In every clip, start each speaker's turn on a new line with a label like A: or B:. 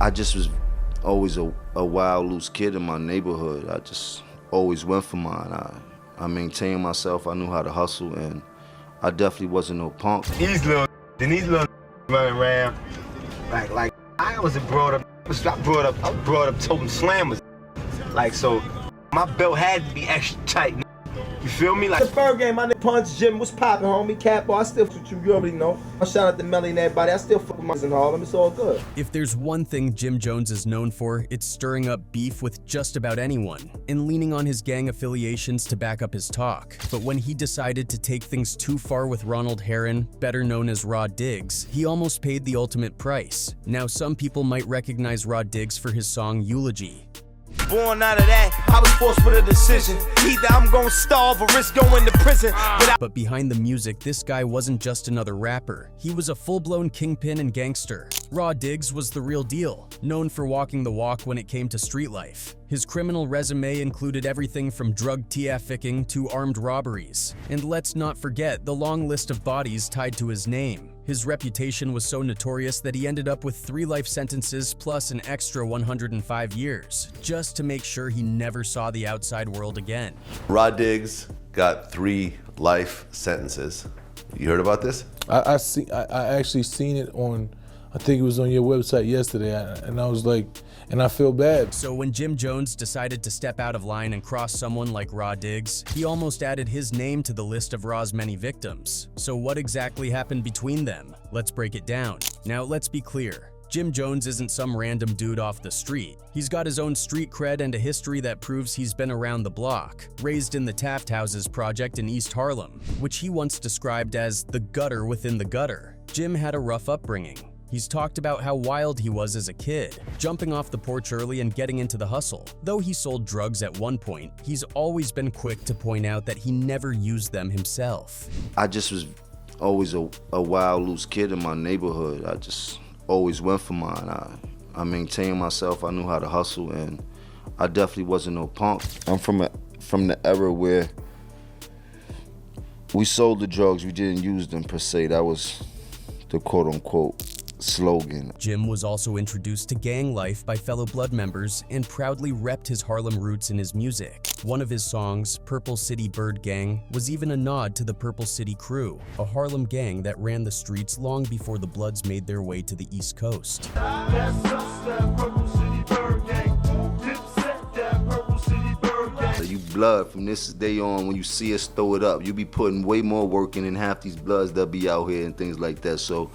A: I just was always a wild, loose kid in my neighborhood. I just always went for mine. I maintained myself. I knew how to hustle, and I definitely wasn't no punk.
B: These little running around like I wasn't brought up. I was brought up toting slammers. Like, so my belt had to be extra tight. You feel me? Like
C: the third game, my nigga Punch Jim was popping, homie. Capo, I still fuck with you already know. Shout out to Melly and everybody. I still fuck with my in Harlem. It's all good.
D: If there's one thing Jim Jones is known for, it's stirring up beef with just about anyone and leaning on his gang affiliations to back up his talk. But when he decided to take things too far with Ronald Herron, better known as Raw Diggs, he almost paid the ultimate price. Now, some people might recognize Raw Diggs for his song Eulogy.
B: Born out of that, I was forced with a decision. Either I'm gonna starve or risk going to prison.
D: But behind the music, this guy wasn't just another rapper. He was a full-blown kingpin and gangster. Raw Diggs was the real deal, known for walking the walk when it came to street life. His criminal resume included everything from drug trafficking to armed robberies. And let's not forget the long list of bodies tied to his name. His reputation was so notorious that he ended up with 3 life sentences plus an extra 105 years, just to make sure he never saw the outside world again.
E: Raw Diggs got 3 life sentences. You heard about this?
F: I actually seen it on, I think it was on your website yesterday, and I was like, and I feel bad.
D: So when Jim Jones decided to step out of line and cross someone like Raw Diggs, he almost added his name to the list of Raw's many victims. So what exactly happened between them? Let's break it down. Now let's be clear. Jim Jones isn't some random dude off the street. He's got his own street cred and a history that proves he's been around the block. Raised in the Taft Houses project in East Harlem, which he once described as the gutter within the gutter. Jim had a rough upbringing. He's talked about how wild he was as a kid, jumping off the porch early and getting into the hustle. Though he sold drugs at one point, he's always been quick to point out that he never used them himself.
A: I just was always a wild, loose kid in my neighborhood. I just always went for mine. I maintained myself. I knew how to hustle, and I definitely wasn't no punk. I'm from the era where we sold the drugs, we didn't use them per se. That was the quote-unquote slogan.
D: Jim was also introduced to gang life by fellow blood members and proudly repped his Harlem roots in his music. One of his songs, Purple City Bird Gang, was even a nod to the Purple City Crew, a Harlem gang that ran the streets long before the Bloods made their way to the East Coast.
A: You blood from this day on, when you see us throw it up, you be putting way more work in than half these bloods that be out here and things like that. So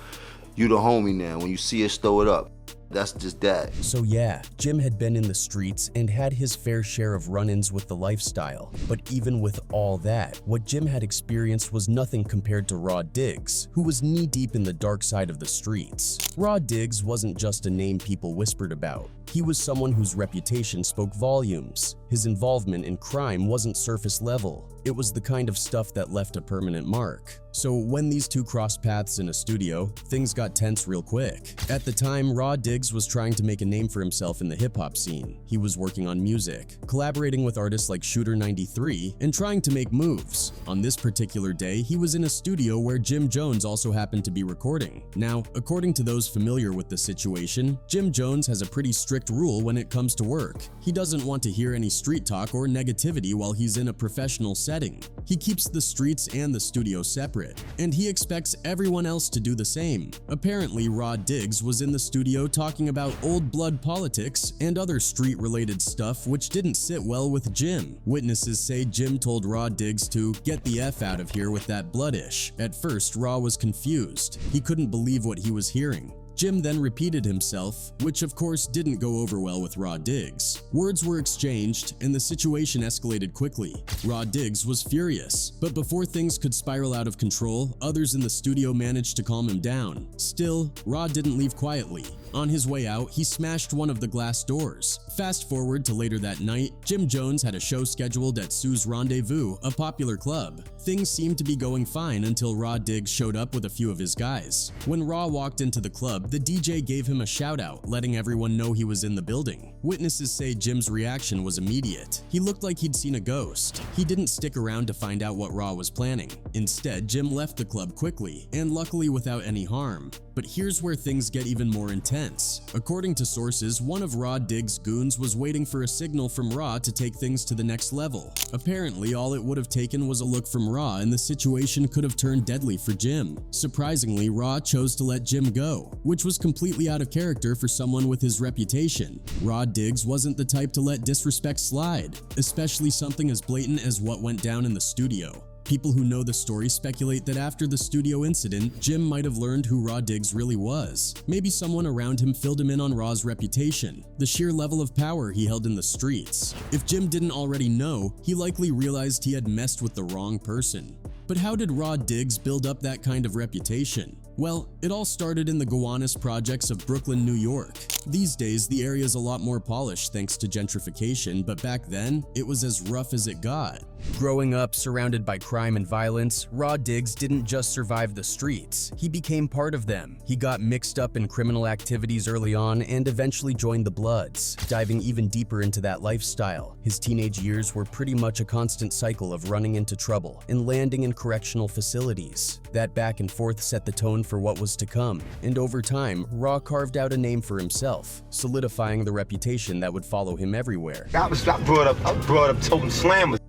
A: you the homie now. When you see us throw it up, that's just that.
D: So yeah, Jim had been in the streets and had his fair share of run-ins with the lifestyle. But even with all that, what Jim had experienced was nothing compared to Raw Diggs, who was knee-deep in the dark side of the streets. Raw Diggs wasn't just a name people whispered about. He was someone whose reputation spoke volumes. His involvement in crime wasn't surface level. It was the kind of stuff that left a permanent mark. So when these two crossed paths in a studio, things got tense real quick. At the time, Raw Diggs was trying to make a name for himself in the hip-hop scene. He was working on music, collaborating with artists like Shooter 93, and trying to make moves. On this particular day, he was in a studio where Jim Jones also happened to be recording. Now, according to those familiar with the situation, Jim Jones has a pretty strict rule when it comes to work. He doesn't want to hear any street talk or negativity while he's in a professional setting. He keeps the streets and the studio separate, and he expects everyone else to do the same. Apparently, Raw Diggs was in the studio talking about old blood politics and other street-related stuff which didn't sit well with Jim. Witnesses say Jim told Raw Diggs to get the F out of here with that bloodish. At first, Raw was confused. He couldn't believe what he was hearing. Jim then repeated himself, which of course didn't go over well with Raw Diggs. Words were exchanged, and the situation escalated quickly. Raw Diggs was furious, but before things could spiral out of control, others in the studio managed to calm him down. Still, Raw didn't leave quietly. On his way out, he smashed one of the glass doors. Fast forward to later that night, Jim Jones had a show scheduled at Sue's Rendezvous, a popular club. Things seemed to be going fine until Raw Diggs showed up with a few of his guys. When Raw walked into the club, the DJ gave him a shout out, letting everyone know he was in the building. Witnesses say Jim's reaction was immediate. He looked like he'd seen a ghost. He didn't stick around to find out what Raw was planning. Instead, Jim left the club quickly, and luckily without any harm. But here's where things get even more intense. According to sources, one of Raw Diggs' goons was waiting for a signal from Raw to take things to the next level. Apparently, all it would have taken was a look from Raw and the situation could have turned deadly for Jim. Surprisingly, Raw chose to let Jim go, which was completely out of character for someone with his reputation. Raw Diggs wasn't the type to let disrespect slide, especially something as blatant as what went down in the studio. People who know the story speculate that after the studio incident, Jim might have learned who Raw Diggs really was. Maybe someone around him filled him in on Raw's reputation, the sheer level of power he held in the streets. If Jim didn't already know, he likely realized he had messed with the wrong person. But how did Raw Diggs build up that kind of reputation? Well, it all started in the Gowanus projects of Brooklyn, New York. These days, the area's a lot more polished thanks to gentrification, but back then, it was as rough as it got. Growing up surrounded by crime and violence, Raw Diggs didn't just survive the streets, he became part of them. He got mixed up in criminal activities early on and eventually joined the Bloods, diving even deeper into that lifestyle. His teenage years were pretty much a constant cycle of running into trouble and landing in correctional facilities. That back and forth set the tone for what was to come, and over time, Raw carved out a name for himself, solidifying the reputation that would follow him everywhere.
B: I brought up toting slammers.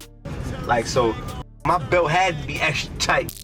B: Like, so my belt had to be extra tight.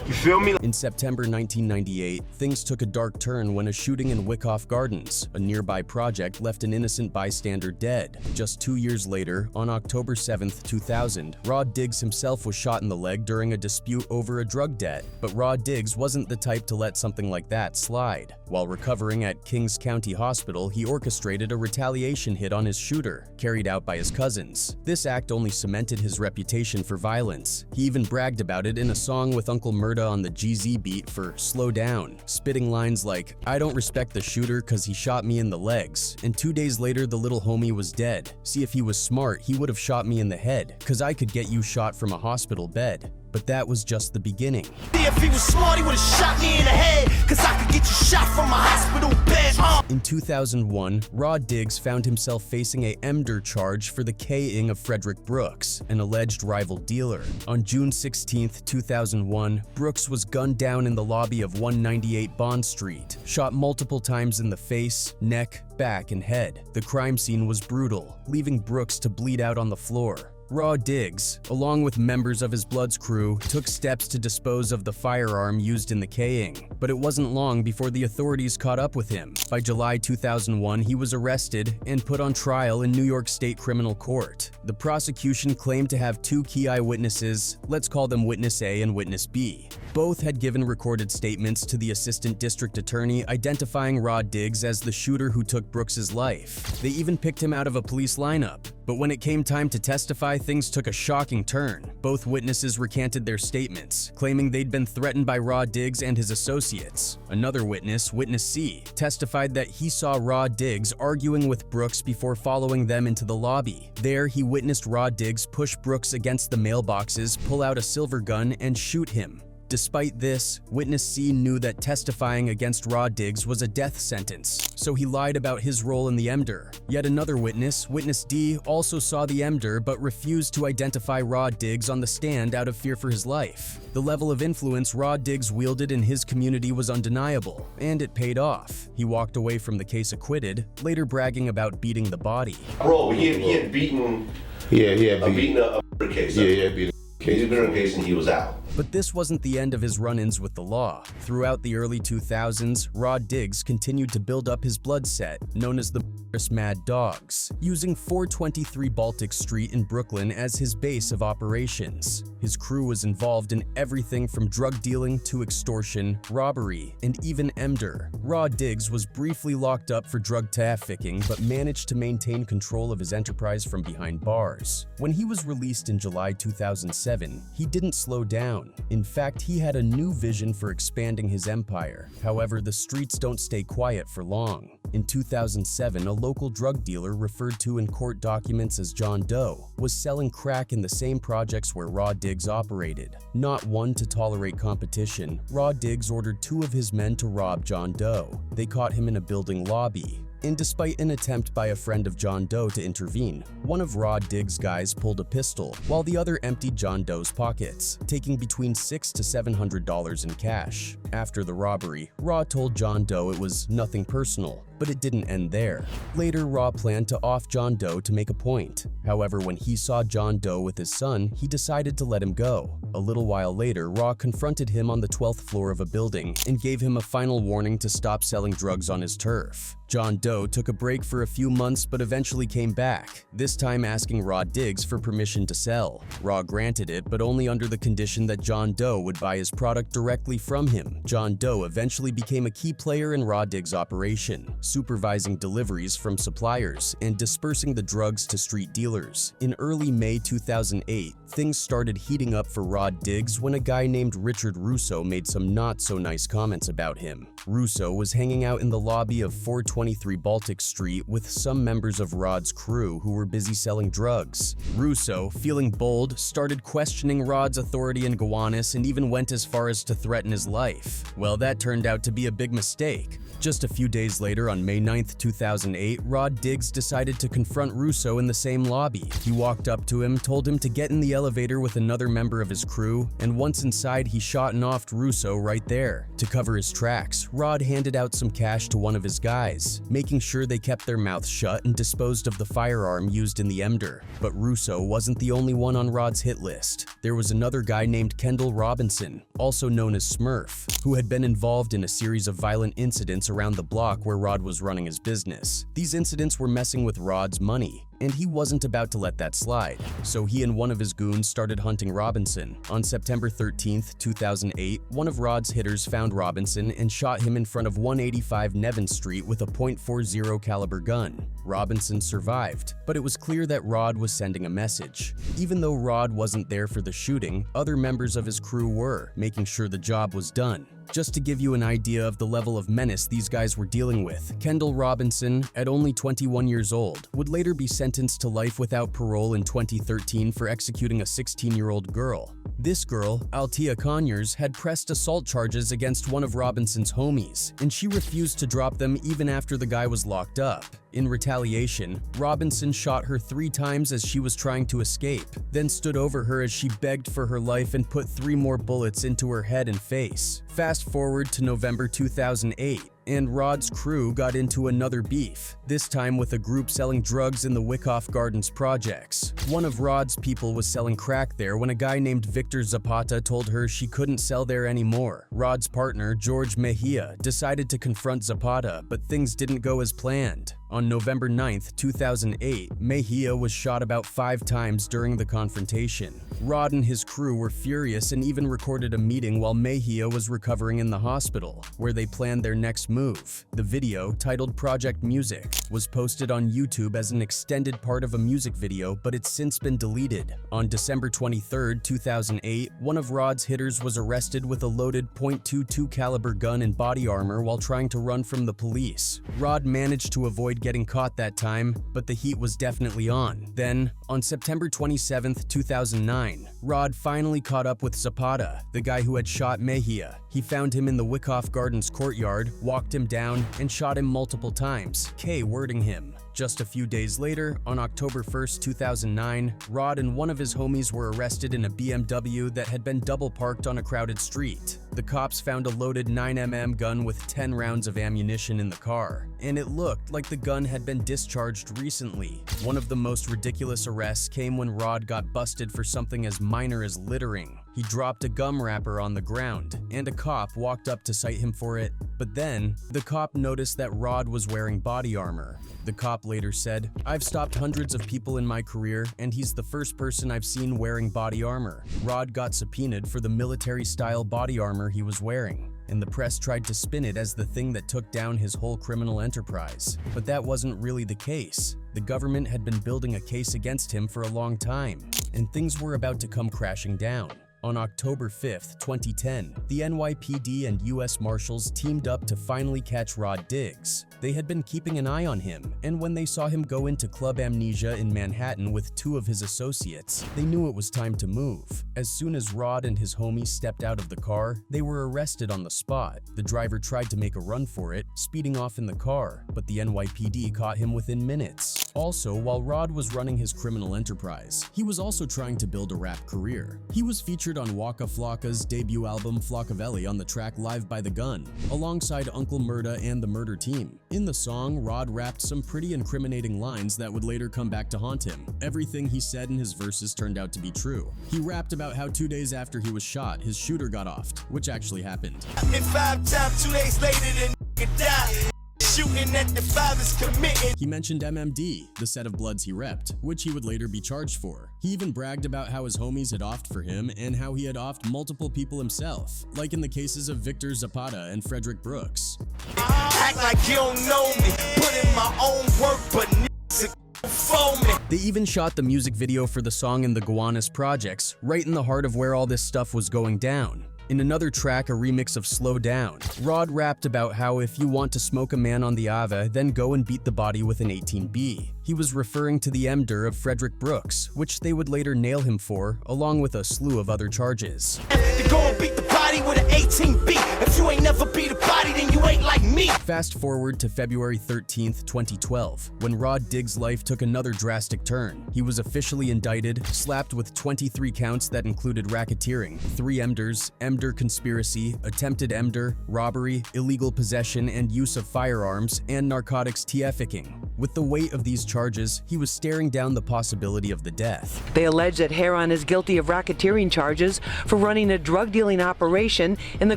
B: You feel me?
D: In September 1998, things took a dark turn when a shooting in Wyckoff Gardens, a nearby project, left an innocent bystander dead. Just 2 years later, on October 7, 2000, Raw Diggs himself was shot in the leg during a dispute over a drug debt. But Raw Diggs wasn't the type to let something like that slide. While recovering at Kings County Hospital, he orchestrated a retaliation hit on his shooter, carried out by his cousins. This act only cemented his reputation for violence. He even bragged about it in a song with Uncle Murda on the GZ beat for Slow Down, spitting lines like, "I don't respect the shooter cause he shot me in the legs, and 2 days later the little homie was dead. See, if he was smart, he would have shot me in the head, cause I could get you shot from a hospital bed." But that was just the beginning.
G: If he was smart, he would have shot me in the head, cause I could get you shot from a hospital bed.
D: In 2001, Raw Diggs found himself facing a MDR charge for the K-ing of Frederick Brooks, an alleged rival dealer. On June 16, 2001, Brooks was gunned down in the lobby of 198 Bond Street, shot multiple times in the face, neck, back, and head. The crime scene was brutal, leaving Brooks to bleed out on the floor. Raw Diggs, along with members of his Bloods crew, took steps to dispose of the firearm used in the K-ing, but it wasn't long before the authorities caught up with him. By July 2001, he was arrested and put on trial in New York State Criminal Court. The prosecution claimed to have 2 key eyewitnesses, let's call them Witness A and Witness B. Both had given recorded statements to the assistant district attorney identifying Raw Diggs as the shooter who took Brooks's life. They even picked him out of a police lineup. But when it came time to testify, things took a shocking turn. Both witnesses recanted their statements, claiming they'd been threatened by Raw Diggs and his associates. Another witness, Witness C, testified that he saw Raw Diggs arguing with Brooks before following them into the lobby. There, he witnessed Raw Diggs push Brooks against the mailboxes, pull out a silver gun, and shoot him. Despite this, Witness C knew that testifying against Raw Diggs was a death sentence, so he lied about his role in the MDR. Yet another witness, Witness D, also saw the MDR but refused to identify Raw Diggs on the stand out of fear for his life. The level of influence Raw Diggs wielded in his community was undeniable, and it paid off. He walked away from the case acquitted, later bragging about beating the body.
E: Bro, he had beaten.
B: Yeah, he had
E: beaten a murder case.
B: Yeah, beaten a case.
E: He had a murder case and he was out.
D: But this wasn't the end of his run-ins with the law. Throughout the early 2000s, Raw Diggs continued to build up his blood set, known as the Mad Dogs, using 423 Baltic Street in Brooklyn as his base of operations. His crew was involved in everything from drug dealing to extortion, robbery, and even MDR. Raw Diggs was briefly locked up for drug trafficking, but managed to maintain control of his enterprise from behind bars. When he was released in July 2007, he didn't slow down. In fact, he had a new vision for expanding his empire. However, the streets don't stay quiet for long. In 2007, a local drug dealer, referred to in court documents as John Doe, was selling crack in the same projects where Raw Diggs operated. Not one to tolerate competition, Raw Diggs ordered 2 of his men to rob John Doe. They caught him in a building lobby, and despite an attempt by a friend of John Doe to intervene, one of Rod Diggs' guys pulled a pistol, while the other emptied John Doe's pockets, taking between $600 to $700 in cash. After the robbery, Raw told John Doe it was nothing personal, but it didn't end there. Later, Raw planned to off John Doe to make a point. However, when he saw John Doe with his son, he decided to let him go. A little while later, Raw confronted him on the 12th floor of a building and gave him a final warning to stop selling drugs on his turf. John Doe took a break for a few months but eventually came back, this time asking Raw Diggs for permission to sell. Raw granted it, but only under the condition that John Doe would buy his product directly from him. John Doe eventually became a key player in Raw Diggs' operation, supervising deliveries from suppliers and dispersing the drugs to street dealers. In early May 2008, things started heating up for Raw Diggs when a guy named Richard Russo made some not-so-nice comments about him. Russo was hanging out in the lobby of 423 Baltic Street with some members of Rod's crew who were busy selling drugs. Russo, feeling bold, started questioning Rod's authority in Gowanus and even went as far as to threaten his life. Well, that turned out to be a big mistake. Just a few days later, on May 9, 2008, Rod Diggs decided to confront Russo in the same lobby. He walked up to him, told him to get in the elevator with another member of his crew, and once inside, he shot and offed Russo right there. To cover his tracks, Rod handed out some cash to one of his guys, making sure they kept their mouths shut and disposed of the firearm used in the emder. But Russo wasn't the only one on Rod's hit list. There was another guy named Kendall Robinson, also known as Smurf, who had been involved in a series of violent incidents around the block where Rod was running his business. These incidents were messing with Rod's money, and he wasn't about to let that slide. So he and one of his goons started hunting Robinson. On September 13, 2008, one of Rod's hitters found Robinson and shot him in front of 185 Nevin Street with a .40 caliber gun. Robinson survived, but it was clear that Rod was sending a message. Even though Rod wasn't there for the shooting, other members of his crew were, making sure the job was done. Just to give you an idea of the level of menace these guys were dealing with, Kendall Robinson, at only 21 years old, would later be sentenced to life without parole in 2013 for executing a 16-year-old girl. This girl, Altia Conyers, had pressed assault charges against one of Robinson's homies, and she refused to drop them even after the guy was locked up. In retaliation, Robinson shot her 3 times as she was trying to escape, then stood over her as she begged for her life and put 3 more bullets into her head and face. Fast forward to November 2008, and Rod's crew got into another beef, this time with a group selling drugs in the Wyckoff Gardens projects. One of Rod's people was selling crack there when a guy named Victor Zapata told her she couldn't sell there anymore. Rod's partner, George Mejia, decided to confront Zapata, but things didn't go as planned. On November 9, 2008, Mejia was shot about 5 times during the confrontation. Rod and his crew were furious and even recorded a meeting while Mejia was recovering in the hospital, where they planned their next move. The video, titled Project Music, was posted on YouTube as an extended part of a music video, but it's since been deleted. On December 23, 2008, one of Rod's hitters was arrested with a loaded .22 caliber gun and body armor while trying to run from the police. Rod managed to avoid getting caught that time, but the heat was definitely on. Then, on September 27, 2009, Rod finally caught up with Zapata, the guy who had shot Mejia. He found him in the Wyckoff Gardens courtyard, walked him down, and shot him multiple times, K-wording him. Just a few days later, on October 1, 2009, Rod and one of his homies were arrested in a BMW that had been double parked on a crowded street. The cops found a loaded 9mm gun with 10 rounds of ammunition in the car, and it looked like the gun had been discharged recently. One of the most ridiculous arrests came when Rod got busted for something as minor as littering. He dropped a gum wrapper on the ground, and a cop walked up to cite him for it, but then, the cop noticed that Rod was wearing body armor. The cop later said, "I've stopped hundreds of people in my career, and he's the first person I've seen wearing body armor." Rod got subpoenaed for the military-style body armor he was wearing, and the press tried to spin it as the thing that took down his whole criminal enterprise. But that wasn't really the case. The government had been building a case against him for a long time, and things were about to come crashing down. On October 5, 2010, the NYPD and U.S. Marshals teamed up to finally catch Rod Diggs. They had been keeping an eye on him, and when they saw him go into Club Amnesia in Manhattan with 2 of his associates, they knew it was time to move. As soon as Rod and his homies stepped out of the car, they were arrested on the spot. The driver tried to make a run for it, speeding off in the car, but the NYPD caught him within minutes. Also, while Rod was running his criminal enterprise, he was also trying to build a rap career. He was featured on Waka Flocka's debut album Flockavelli on the track Live by the Gun, alongside Uncle Murda and the Murder Team. In the song, Rod rapped some pretty incriminating lines that would later come back to haunt him. Everything he said in his verses turned out to be true. He rapped about how 2 days after he was shot, his shooter got offed, which actually happened.
G: In 5 times, 2 days later, the nigga died. Shooting at the fathers committing.
D: He mentioned MMD, the set of bloods he repped, which he would later be charged for. He even bragged about how his homies had offed for him and how he had offed multiple people himself, like in the cases of Victor Zapata and Frederick Brooks.
G: Act like you don't know me. Put in my own work, but niggas for me.
D: They even shot the music video for the song in the Gowanus Projects, right in the heart of where all this stuff was going down. In another track, a remix of Slow Down, Rod rapped about how if you want to smoke a man on the Ava, then go and beat the body with an 18B. He was referring to the MDR of Frederick Brooks, which they would later nail him for, along with a slew of other charges.
G: To go and beat the body with an 18B. If you ain't never beat a body, then you ain't like me.
D: Fast forward to February 13th, 2012, when Rod Diggs' life took another drastic turn. He was officially indicted, slapped with 23 counts that included racketeering, 3 MDRs, MDR conspiracy, attempted MDR, robbery, illegal possession and use of firearms, and narcotics trafficking. With the weight of these charges, he was staring down the possibility of the death.
H: They allege that Heron is guilty of racketeering charges for running a drug dealing operation in the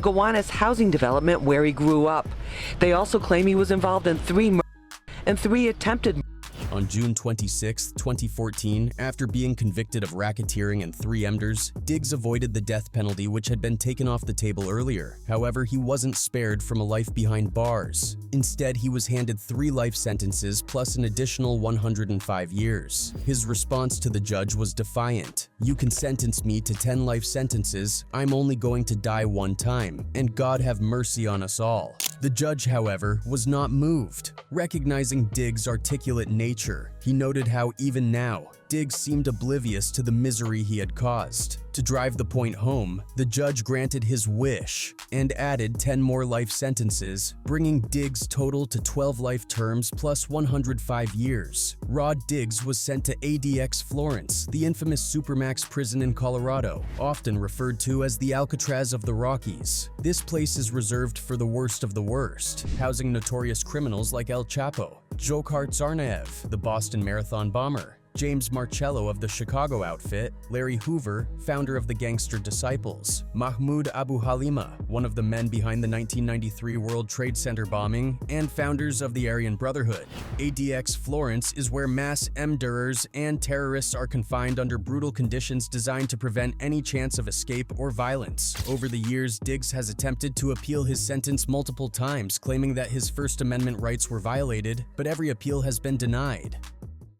H: Gowanus housing development where he grew up. They also claim he was involved in 3 murders and 3 attempted murders.
D: On June 26, 2014, after being convicted of racketeering and 3 MDRs, Diggs avoided the death penalty which had been taken off the table earlier. However, he wasn't spared from a life behind bars. Instead, he was handed 3 life sentences plus an additional 105 years. His response to the judge was defiant. "You can sentence me to 10 life sentences. I'm only going to die 1 time, and God have mercy on us all." The judge, however, was not moved. Recognizing Diggs' articulate nature, he noted how even now, Diggs seemed oblivious to the misery he had caused. To drive the point home, the judge granted his wish and added 10 more life sentences, bringing Diggs' total to 12 life terms plus 105 years. Rod Diggs was sent to ADX Florence, the infamous Supermax prison in Colorado, often referred to as the Alcatraz of the Rockies. This place is reserved for the worst of the worst, housing notorious criminals like El Chapo, Dzhokhar Tsarnaev, the Boston Marathon bomber, James Marcello of the Chicago outfit, Larry Hoover, founder of the Gangster Disciples, Mahmoud Abu Halima, one of the men behind the 1993 World Trade Center bombing, and founders of the Aryan Brotherhood. ADX Florence is where mass MDRers and terrorists are confined under brutal conditions designed to prevent any chance of escape or violence. Over the years, Diggs has attempted to appeal his sentence multiple times, claiming that his First Amendment rights were violated, but every appeal has been denied.